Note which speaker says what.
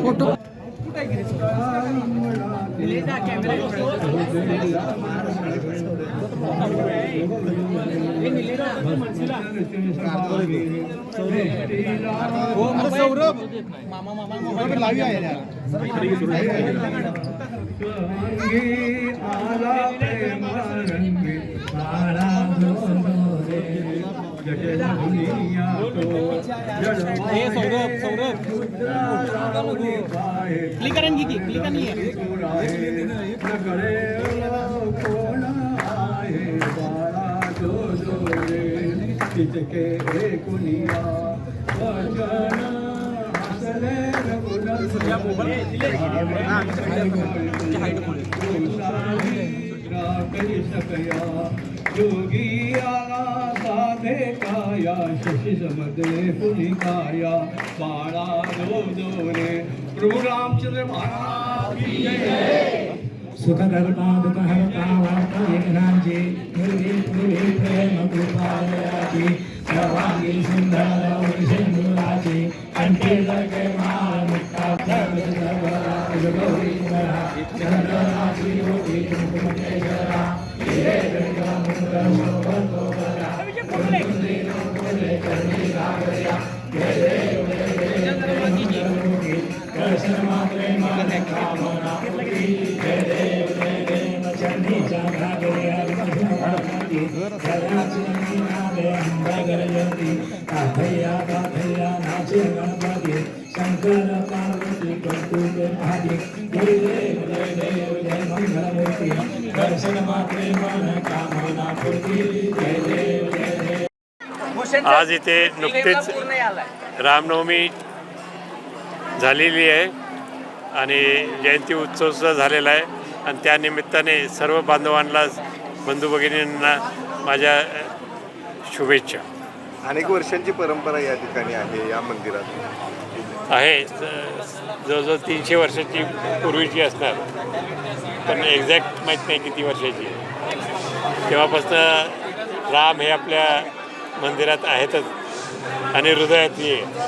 Speaker 1: Photo Saurabh मामा मामा लावी आहे सौरभ सौरभ क्लिकर क्लिकर नहीं है योगी आला साधे काया शशी समजले पुलिकाया बाळा दो रे प्रभु रामचंद्र महाराज की जय सुखकर्ता दुःखहर्ता वार्ता एकनाथजी निर्विघ्न प्रेम कृपालयाची सर्वांगी सुंदर सिंधुराची कंठी लगे माळ मुक्ता गौरी चंद्रनाथी योगी कुंकुमेश्वरा शंकर पार्वती कौतुके महादेव जय देव जय देव जय मंगलमूर्ति दर्शन मात्रे मन कामना पूर्ती जय देव जय देव।
Speaker 2: आज इथे नुकतीच रामनवमी झालेली आहे आणि जयंती उत्सव सुद्धा झालेला आहे आणि त्या निमित्ताने सर्व बांधवांना बंधू भगिनींना माझ्या शुभेच्छा।
Speaker 3: अनेक वर्षांची परंपरा या ठिकाणी आहे या मंदिरात
Speaker 2: आहे जवळजवळ 300 वर्षाची पूर्वीची असणार पण एक्झॅक्ट माहीत नाही किती वर्षाची तेव्हापासून राम हे आपल्या मंदिरात आहेतच आणि हृदयातही आहे।